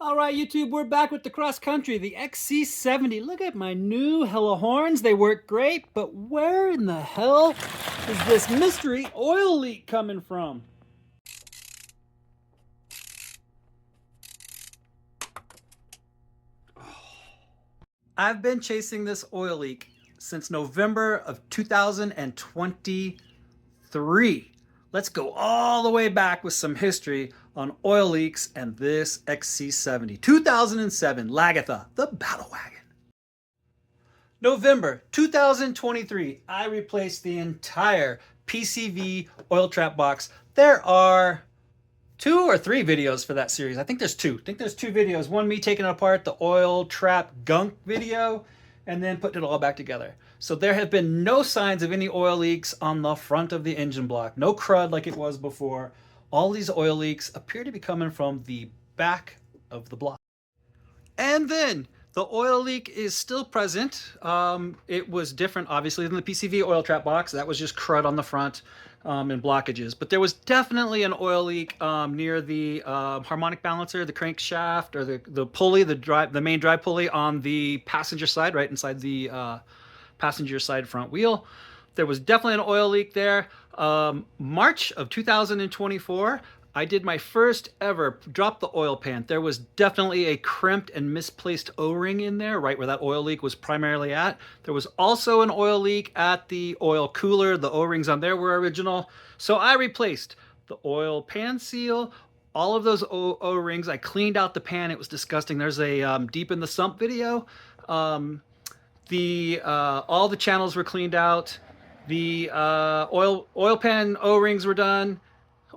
All right, YouTube, we're back with the cross country, the XC70. Look at my new hella horns. They work great, but where in the hell is this mystery oil leak coming from? I've been chasing this oil leak since November of 2023. Let's go all the way back with some history on oil leaks and this XC70. 2007, Lagatha, the battle wagon. November 2023, I replaced the entire PCV oil trap box. There are two or three videos for that series. I think there's two. I think there's two videos. One, me taking apart the oil trap gunk video, and then putting it all back together. So there have been no signs of any oil leaks on the front of the engine block. No crud like it was before. All these oil leaks appear to be coming from the back of the block. And then the oil leak is still present. It was different, obviously, than the PCV oil trap box. That was just crud on the front and blockages. But there was definitely an oil leak near the harmonic balancer, the crankshaft, or the pulley, the main drive pulley on the passenger side, right inside the passenger side front wheel. There was definitely an oil leak there. March of 2024, I did my first ever drop the oil pan. There was definitely a crimped and misplaced O-ring in there, right where that oil leak was primarily at. There was also an oil leak at the oil cooler. The O-rings on there were original. So I replaced the oil pan seal, all of those O-rings. I cleaned out the pan. It was disgusting. There's a deep in the sump video. All the channels were cleaned out. The oil pan O-rings were done.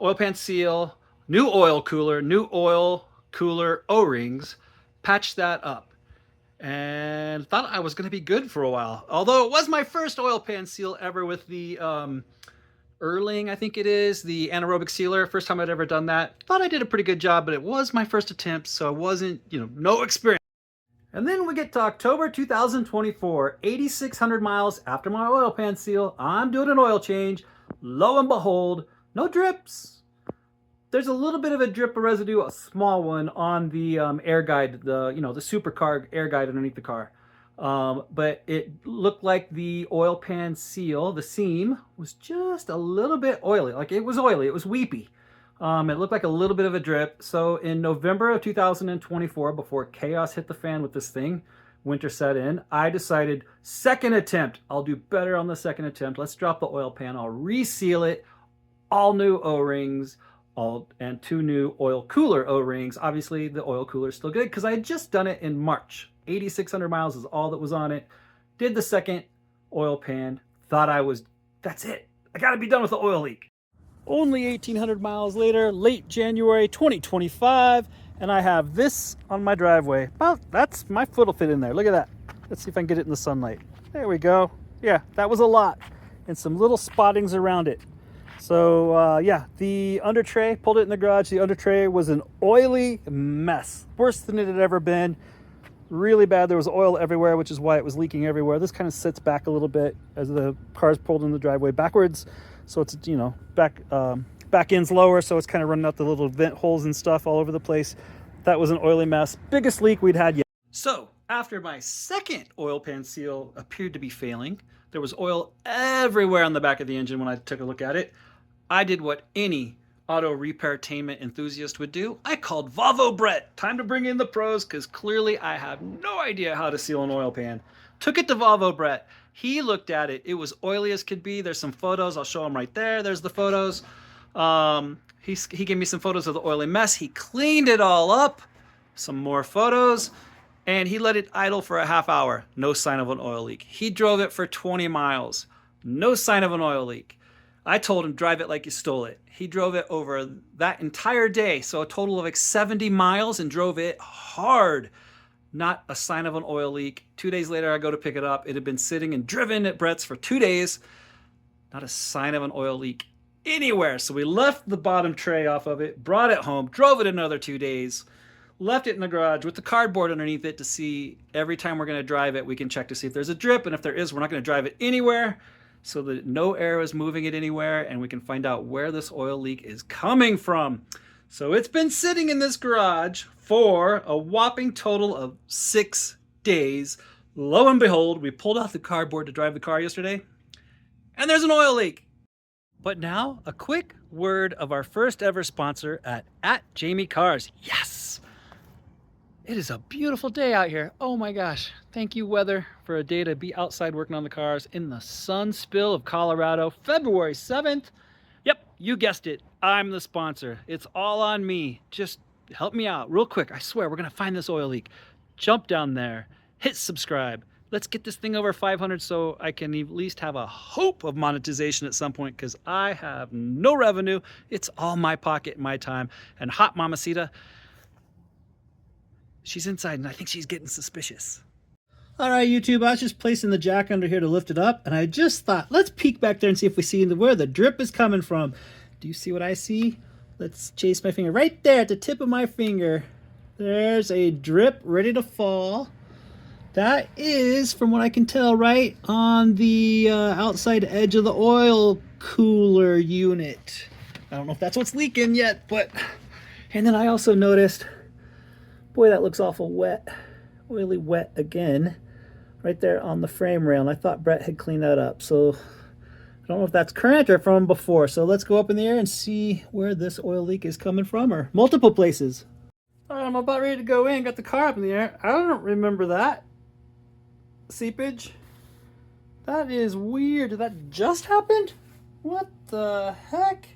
Oil pan seal, new oil cooler O-rings, patched that up, and thought I was going to be good for a while. Although it was my first oil pan seal ever with the Erling, I think it is, the anaerobic sealer. First time I'd ever done that. Thought I did a pretty good job, but it was my first attempt, so I wasn't, no experience. And then we get to October 2024, 8,600 miles after my oil pan seal. I'm doing an oil change. Lo and behold, no drips. There's a little bit of a drip of residue, a small one, on the air guide, the supercar air guide underneath the car. But it looked like the oil pan seal, the seam, was just a little bit oily. Like it was oily, it was weepy. It looked like a little bit of a drip. So in November of 2024, before chaos hit the fan with this thing, winter set in, I decided, second attempt, I'll do better on the second attempt. Let's drop the oil pan, I'll reseal it, all new O-rings, and two new oil cooler O-rings. Obviously, the oil cooler is still good because I had just done it in March. 8,600 miles is all that was on it. Did the second oil pan, thought that's it. I gotta be done with the oil leak. Only 1,800 miles later, late January 2025, and I have this on my driveway. Well, my foot will fit in there. Look at that. Let's see if I can get it in the sunlight. There we go. Yeah, that was a lot. And some little spottings around it. So yeah, the under tray, pulled it in the garage. The under tray was an oily mess. Worse than it had ever been. Really bad. There was oil everywhere, which is why it was leaking everywhere. This kind of sits back a little bit as the car's pulled in the driveway backwards. So it's, back end's lower, so it's kind of running out the little vent holes and stuff all over the place. That was an oily mess. Biggest leak we'd had yet. So after my second oil pan seal appeared to be failing, there was oil everywhere on the back of the engine when I took a look at it. I did what any auto repairtainment enthusiast would do. I called Volvo Brett. Time to bring in the pros, because clearly I have no idea how to seal an oil pan. Took it to Volvo Brett. He looked at it. It was oily as could be. There's some photos. I'll show him right there. There's the photos. He gave me some photos of the oily mess. He cleaned it all up. Some more photos. And he let it idle for a half hour. No sign of an oil leak. He drove it for 20 miles. No sign of an oil leak. I told him, drive it like you stole it. He drove it over that entire day, so a total of like 70 miles, and drove it hard. Not a sign of an oil leak. 2 days later, I go to pick it up. It had been sitting and driven at Brett's for 2 days. Not a sign of an oil leak anywhere. So we left the bottom tray off of it, brought it home, drove it another 2 days, left it in the garage with the cardboard underneath it to see every time we're going to drive it, we can check to see if there's a drip. And if there is, we're not going to drive it anywhere, so that no air is moving it anywhere, and we can find out where this oil leak is coming from. So it's been sitting in this garage for a whopping total of 6 days. Lo and behold, we pulled out the cardboard to drive the car yesterday, and there's an oil leak. But now, a quick word of our first ever sponsor at Jamie Cars. Yes! It is a beautiful day out here. Oh my gosh. Thank you, weather, for a day to be outside working on the cars in the sun spill of Colorado, February 7th. Yep, you guessed it. I'm the sponsor. It's all on me. Just help me out real quick. I swear we're going to find this oil leak. Jump down there. Hit subscribe. Let's get this thing over 500 so I can at least have a hope of monetization at some point, because I have no revenue. It's all my pocket and my time. And hot Mamacita, she's inside and I think she's getting suspicious. All right, YouTube, I was just placing the jack under here to lift it up, and I just thought, let's peek back there and see if we see where the drip is coming from. Do you see what I see? Let's chase my finger. Right there at the tip of my finger, there's a drip ready to fall. That is, from what I can tell, right on the outside edge of the oil cooler unit. I don't know if that's what's leaking yet, but... And then I also noticed, boy, that looks awful wet. Oily wet again. Right there on the frame rail, and I thought Brett had cleaned that up. So I don't know if that's current or from before. So let's go up in the air and see where this oil leak is coming from, or multiple places. All right, I'm about ready to go in. Got the car up in the air. I don't remember that seepage. That is weird. Did that just happen? What the heck?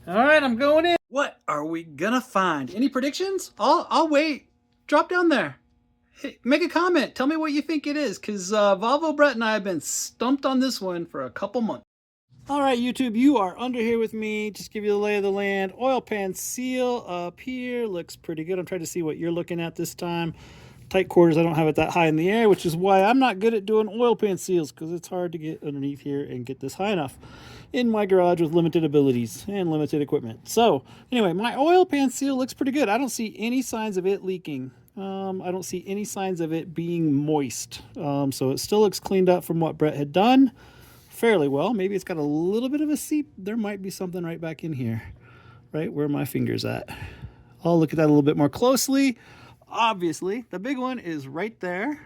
All right, I'm going in. What are we gonna find? Any predictions? I'll wait. Drop down there. Hey, make a comment. Tell me what you think it is, because Volvo Brett and I have been stumped on this one for a couple months. All right, YouTube, you are under here with me. Just give you the lay of the land. Oil pan seal up here looks pretty good. I'm trying to see what you're looking at this time. Tight quarters, I don't have it that high in the air, which is why I'm not good at doing oil pan seals, because it's hard to get underneath here and get this high enough in my garage with limited abilities and limited equipment. So anyway, my oil pan seal looks pretty good. I don't see any signs of it leaking. I don't see any signs of it being moist. So it still looks cleaned up from what Brett had done fairly well. Maybe it's got a little bit of a seep. There might be something right back in here, right where my finger's at. I'll look at that a little bit more closely. Obviously, the big one is right there.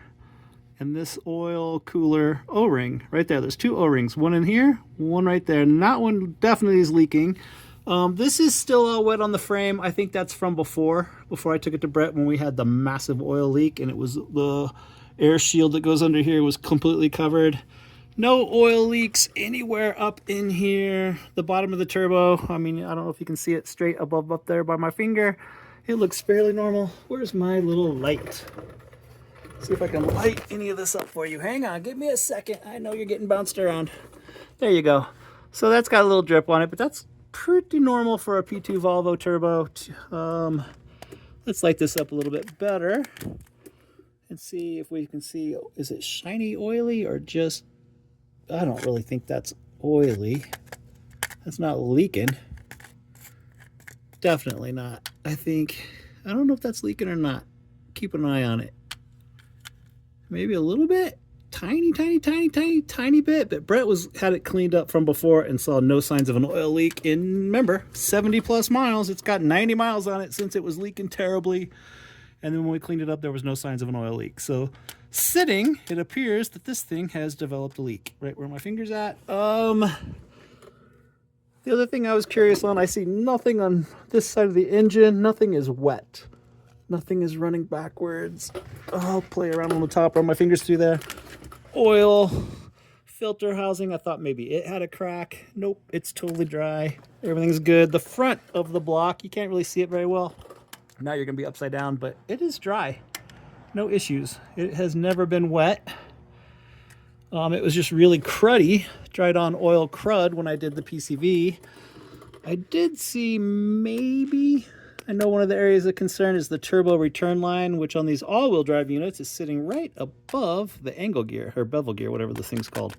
And this oil cooler O-ring right there. There's two O-rings, one in here, one right there. And that one definitely is leaking. This is still all wet on the frame. I think that's from before I took it to Brett, when we had the massive oil leak, and it was the air shield that goes under here was completely covered. No oil leaks anywhere up in here. The bottom of the turbo, I mean, I don't know if you can see it straight above up there by my finger. It looks fairly normal. Where's my little light? See if I can light any of this up for you. Hang on, give me a second. I know you're getting bounced around. There you go. So that's got a little drip on it, but that's pretty normal for a P2 Volvo turbo. Let's light this up a little bit better and see if we can see, is it shiny oily or just, I don't really think that's oily. That's not leaking. Definitely not. I don't know if that's leaking or not. Keep an eye on it. Maybe a little bit. Tiny bit, but Brett had it cleaned up from before and saw no signs of an oil leak in, remember, 70 plus miles. It's got 90 miles on it since it was leaking terribly, and then when we cleaned it up, there was no signs of an oil leak. So sitting, it appears that this thing has developed a leak right where my finger's at. The other thing I was curious on, I see nothing on this side of the engine. Nothing is wet. Nothing is running backwards. I'll play around on the top, run my fingers through there. Oil filter housing, I thought maybe it had a crack. Nope, it's totally dry. Everything's good. The front of the block, you can't really see it very well. Now you're gonna be upside down, but it is dry. No issues. It has never been wet. It was just really cruddy, dried on oil crud when I did the PCV. I did see maybe, I know one of the areas of concern is the turbo return line, which on these all-wheel drive units is sitting right above the angle gear, or bevel gear, whatever the thing's called.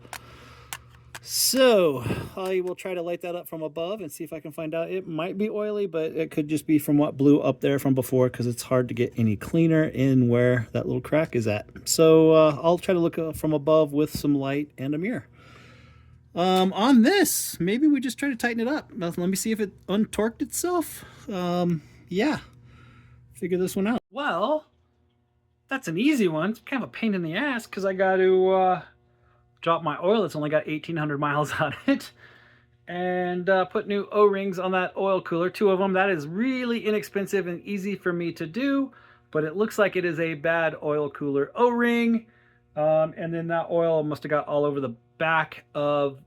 So I will try to light that up from above and see if I can find out. It might be oily, but it could just be from what blew up there from before, because it's hard to get any cleaner in where that little crack is at. So I'll try to look from above with some light and a mirror. On this, maybe we just try to tighten it up. Let me see if it untorqued itself. Yeah, figure this one out. Well, that's an easy one. It's kind of a pain in the ass because I got to drop my oil. It's only got 1,800 miles on it. And put new O-rings on that oil cooler, 2 of them. That is really inexpensive and easy for me to do, but it looks like it is a bad oil cooler O-ring. And then that oil must have got all over the back of,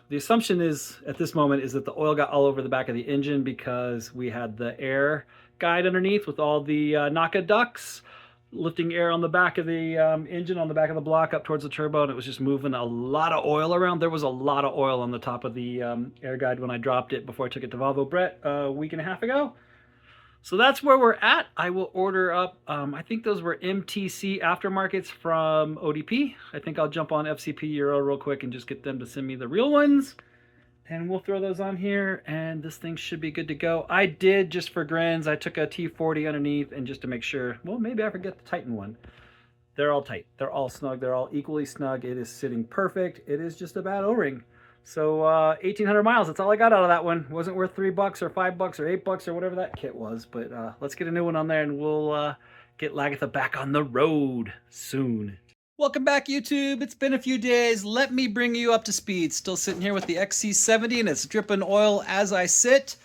the assumption is at this moment is that the oil got all over the back of the engine because we had the air guide underneath with all the NACA ducts lifting air on the back of the engine, on the back of the block up towards the turbo, and it was just moving a lot of oil around. There was a lot of oil on the top of the air guide when I dropped it before I took it to Volvo Brett a week and a half ago. So that's where we're at. I will order up, I think those were MTC aftermarkets from ODP. I think I'll jump on FCP Euro real quick and just get them to send me the real ones. And we'll throw those on here, and this thing should be good to go. I did, just for grins, I took a T40 underneath, and just to make sure, well, maybe I forget the Titan one. They're all tight. They're all snug. They're all equally snug. It is sitting perfect. It is just a bad O-ring. So 1,800 miles, that's all I got out of that one. Wasn't worth $3 or $5 or $8 or whatever that kit was. But let's get a new one on there, and we'll get Lagatha back on the road soon. Welcome back, YouTube. It's been a few days. Let me bring you up to speed. Still sitting here with the XC70, and it's dripping oil as I sit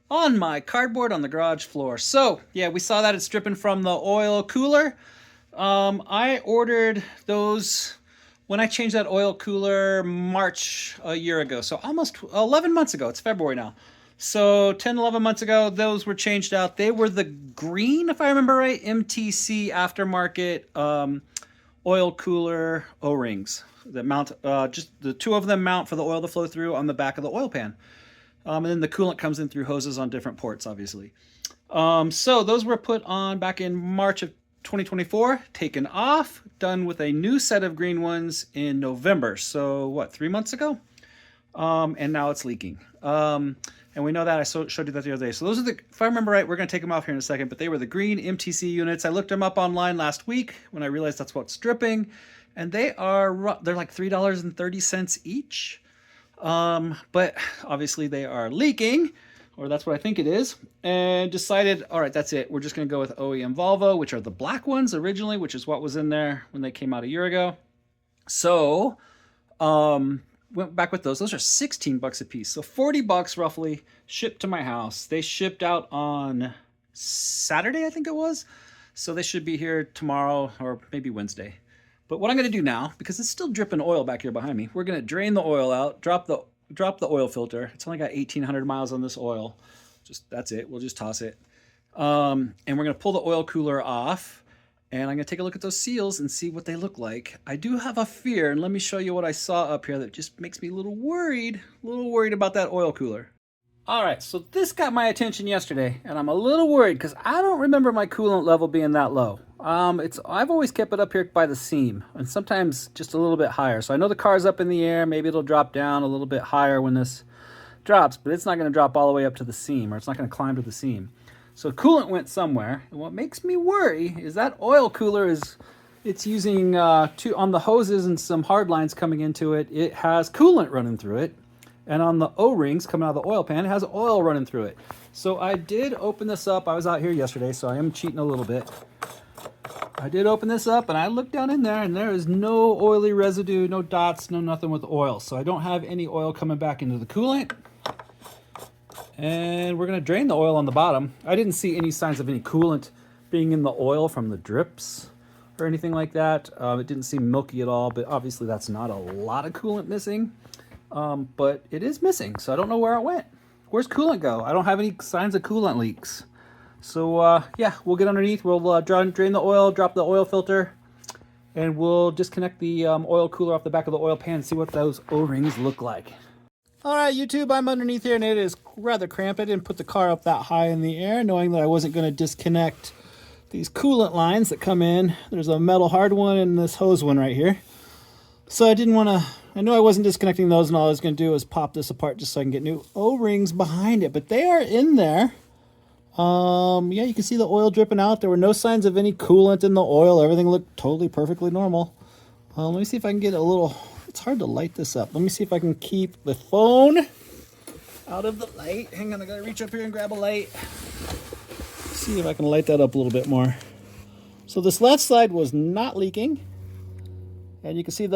on my cardboard on the garage floor. So, yeah, we saw that it's dripping from the oil cooler. I ordered those when I changed that oil cooler March a year ago. So almost 11 months ago. It's February now. So 10, 11 months ago, those were changed out. They were the green, if I remember right, MTC aftermarket oil cooler O-rings that mount, just the 2 of them mount for the oil to flow through on the back of the oil pan. And then the coolant comes in through hoses on different ports, obviously. So those were put on back in March of 2024, taken off, done with a new set of green ones in November. So what, 3 months ago? And now it's leaking. And we know that. I showed you that the other day. So those are the, if I remember right, we're going to take them off here in a second, but they were the green MTC units. I looked them up online last week when I realized that's what's dripping, and they're like $3.30 each. But obviously they are leaking, or that's what I think it is, and decided, all right, that's it. We're just going to go with OEM Volvo, which are the black ones originally, which is what was in there when they came out a year ago. So, went back with those. Those are 16 bucks a piece. So 40 bucks roughly shipped to my house. They shipped out on Saturday, I think it was. So they should be here tomorrow or maybe Wednesday. But what I'm going to do now, because it's still dripping oil back here behind me, we're going to drain the oil out, drop the oil filter. It's only got 1,800 miles on this oil. That's it. We'll just toss it. And we're going to pull the oil cooler off. And I'm going to take a look at those seals and see what they look like. I do have a fear, and let me show you what I saw up here that just makes me a little worried about that oil cooler. All right, so this got my attention yesterday, and I'm a little worried because I don't remember my coolant level being that low. I've always kept it up here by the seam, and sometimes just a little bit higher. So I know the car's up in the air. Maybe it'll drop down a little bit higher when this drops, but it's not going to drop all the way up to the seam, or it's not going to climb to the seam. So coolant went somewhere, and what makes me worry is that oil cooler it's using on the hoses and some hard lines coming into it, it has coolant running through it, and on the O-rings coming out of the oil pan, it has oil running through it. So I did open this up. I was out here yesterday, so I am cheating a little bit. I did open this up, and I looked down in there, and there is no oily residue, no dots, no nothing with oil. So I don't have any oil coming back into the coolant. And we're going to drain the oil on the bottom. I didn't see any signs of any coolant being in the oil from the drips or anything like that. It didn't seem milky at all, but obviously that's not a lot of coolant missing. But it is missing, so I don't know where it went. Where's coolant go? I don't have any signs of coolant leaks. So yeah, we'll get underneath. We'll drain the oil, drop the oil filter, and we'll disconnect the oil cooler off the back of the oil pan and see what those O-rings look like. All right, YouTube, I'm underneath here, and it is rather cramped. I didn't put the car up that high in the air, knowing that I wasn't going to disconnect these coolant lines that come in. There's a metal hard one and this hose one right here. So I didn't want to, I knew I wasn't disconnecting those, and all I was going to do was pop this apart just so I can get new O-rings behind it. But they are in there. Yeah, you can see the oil dripping out. There were no signs of any coolant in the oil. Everything looked totally perfectly normal. Let me see if I can get a little It's hard to light this up. Let me see if I can keep the phone out of the light. Hang on, I gotta reach up here and grab a light. See if I can light that up a little bit more. So this left side was not leaking. And you can see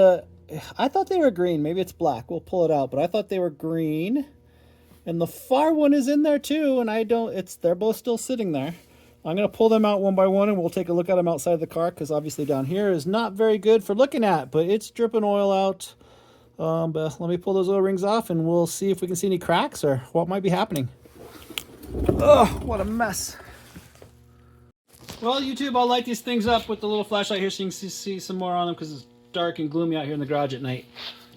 I thought they were green. Maybe it's black. We'll pull it out, but I thought they were green. And the far one is in there too, and they're both still sitting there. I'm gonna pull them out one by one and we'll take a look at them outside the car, because obviously down here is not very good for looking at, but it's dripping oil out. But let me pull those O-rings off and we'll see if we can see any cracks or what might be happening. Oh, what a mess. Well, YouTube, I'll light these things up with the little flashlight here so you can see some more on them, because it's dark and gloomy out here in the garage at night.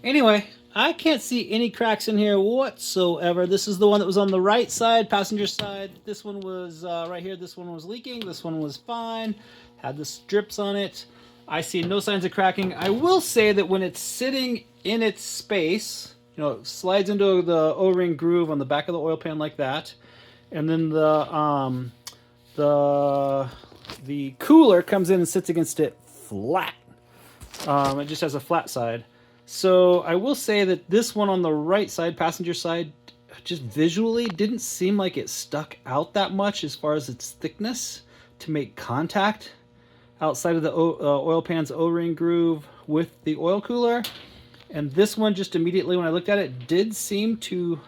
Anyway, I can't see any cracks in here whatsoever. This is the one that was on the right side, passenger side. This one was right here. This one was leaking. This one was fine. Had the strips on it. I see no signs of cracking. I will say that when it's sitting in its space, you know, it slides into the O-ring groove on the back of the oil pan like that, and then the cooler comes in and sits against it flat. It just has a flat side. So I will say that this one on the right side, passenger side, just visually didn't seem like it stuck out that much as far as its thickness to make contact outside of the oil pan's O-ring groove with the oil cooler. And this one, just immediately when I looked at it, did seem to,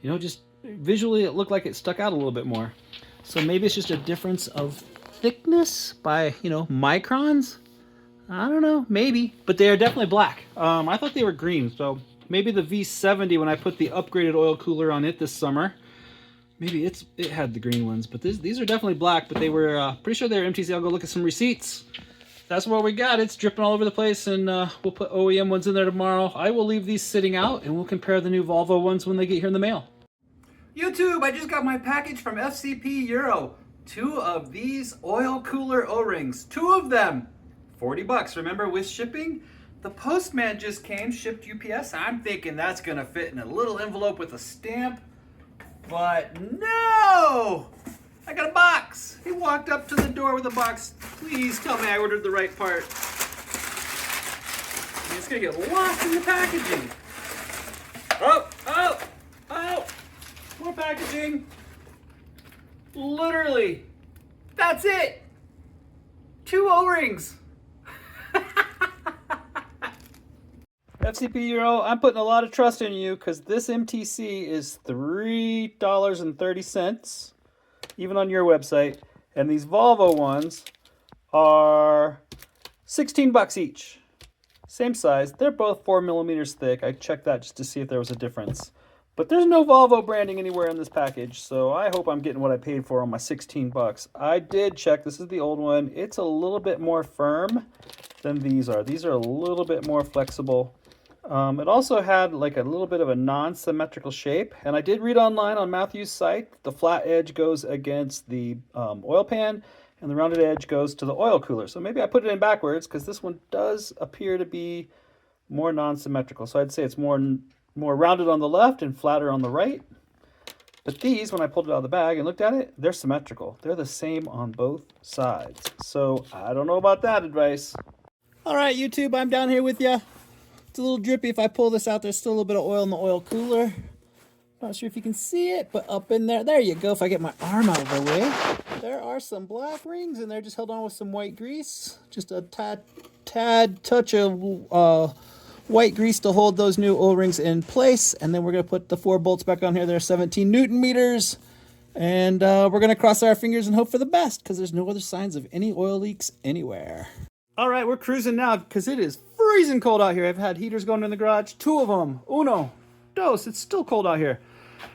you know, just visually it looked like it stuck out a little bit more. So maybe it's just a difference of thickness by, you know, microns. I don't know, maybe, but they are definitely black. I thought they were green, so maybe the V70, when I put the upgraded oil cooler on it this summer, maybe it had the green ones, but these are definitely black, but they were, pretty sure they were MTC. I'll go look at some receipts. That's what we got. It's dripping all over the place, and we'll put OEM ones in there tomorrow. I will leave these sitting out, and we'll compare the new Volvo ones when they get here in the mail. YouTube, I just got my package from FCP Euro. 2 of these oil cooler O-rings, 2 of them. $40, remember, with shipping? The postman just came, shipped UPS. I'm thinking that's gonna fit in a little envelope with a stamp, but no! I got a box. He walked up to the door with a box. Please tell me I ordered the right part. And it's gonna get lost in the packaging. Oh! More packaging. Literally, that's it. 2 O-rings. FCP Euro, I'm putting a lot of trust in you, because this MTC is $3.30, even on your website. And these Volvo ones are $16 each. Same size. They're both 4 millimeters thick. I checked that just to see if there was a difference. But there's no Volvo branding anywhere in this package, so I hope I'm getting what I paid for on my $16. I did check. This is the old one. It's a little bit more firm than these are. These are a little bit more flexible. It also had like a little bit of a non-symmetrical shape, and I did read online on Matthew's site, the flat edge goes against the oil pan, and the rounded edge goes to the oil cooler. So maybe I put it in backwards, because this one does appear to be more non-symmetrical. So I'd say it's more rounded on the left and flatter on the right. But these, when I pulled it out of the bag and looked at it, they're symmetrical. They're the same on both sides. So I don't know about that advice. All right, YouTube, I'm down here with you. It's a little drippy. If I pull this out, there's still a little bit of oil in the oil cooler. Not sure if you can see it, but up in there you go. If I get my arm out of the way, there are some black rings, and they're just held on with some white grease. Just a tad touch of white grease to hold those new O-rings in place. And then we're going to put the 4 bolts back on here. They're 17 Newton meters. And we're going to cross our fingers and hope for the best, because there's no other signs of any oil leaks anywhere. All right, we're cruising now, because it is freezing cold out here. I've had heaters going in the garage, 2 of them. Uno, dos, it's still cold out here.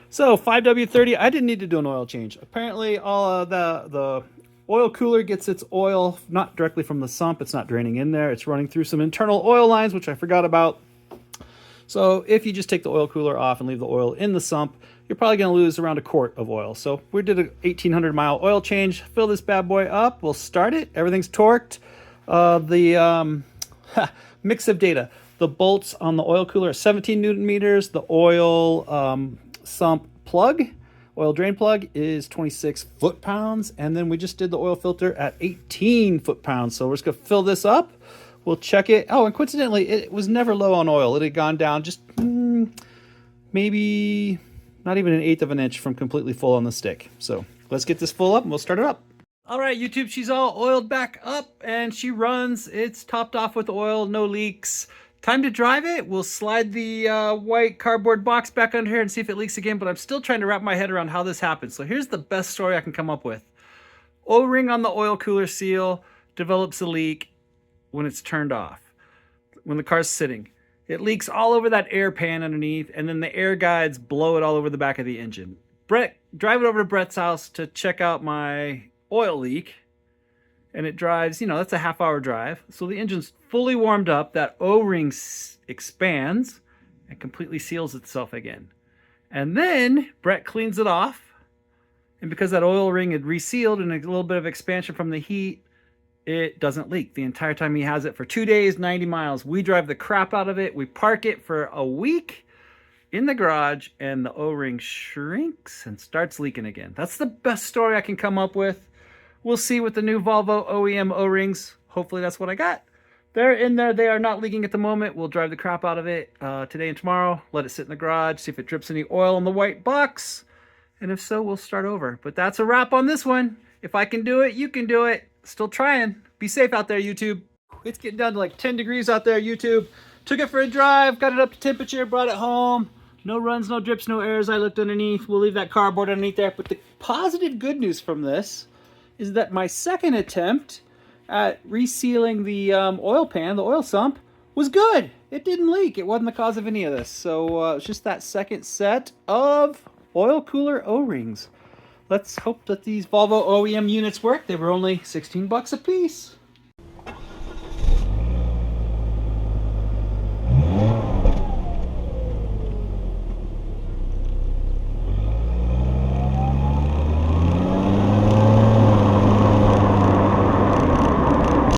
So 5W30, I didn't need to do an oil change. Apparently all the oil cooler gets its oil not directly from the sump. It's not draining in there. It's running through some internal oil lines, which I forgot about. So if you just take the oil cooler off and leave the oil in the sump, you're probably going to lose around 1 quart of oil. So we did a 1,800 mile oil change. Fill this bad boy up. We'll start it. Everything's torqued. Mix of data. The bolts on the oil cooler are 17 Newton meters. The oil sump plug, oil drain plug, is 26 foot-pounds. And then we just did the oil filter at 18 foot-pounds. So we're just going to fill this up We'll check it. Oh, and coincidentally, it was never low on oil. It had gone down just maybe not even 1/8 of an inch from completely full on the stick. So let's get this full up and we'll start it up. All right, YouTube, she's all oiled back up and she runs. It's topped off with oil, no leaks. Time to drive it. We'll slide the white cardboard box back under here and see if it leaks again, but I'm still trying to wrap my head around how this happens. So here's the best story I can come up with. O-ring on the oil cooler seal develops a leak when it's turned off, when the car's sitting. It leaks all over that air pan underneath, and then the air guides blow it all over the back of the engine. Brett, drive it over to Brett's house to check out my oil leak, and it drives, you know, that's a half-hour drive. So the engine's fully warmed up, that O-ring expands and completely seals itself again. And then Brett cleans it off, and because that oil ring had resealed and a little bit of expansion from the heat, it doesn't leak the entire time he has it for 2 days, 90 miles. We drive the crap out of it. We park it for a week in the garage, and the O-ring shrinks and starts leaking again. That's the best story I can come up with. We'll see with the new Volvo OEM O-rings. Hopefully that's what I got. They're in there. They are not leaking at the moment. We'll drive the crap out of it today and tomorrow. Let it sit in the garage, see if it drips any oil in the white box. And if so, we'll start over. But that's a wrap on this one. If I can do it, you can do it. Still trying. Be safe out there, YouTube. It's getting down to like 10 degrees out there, YouTube. Took it for a drive, got it up to temperature, brought it home. No runs, no drips, no errors. I looked underneath. We'll leave that cardboard underneath there. But the positive good news from this is that my second attempt at resealing the oil pan, the oil sump, was good. It didn't leak. It wasn't the cause of any of this. So it's just that second set of oil cooler O-rings. Let's hope that these Volvo OEM units work. They were only 16 bucks a piece.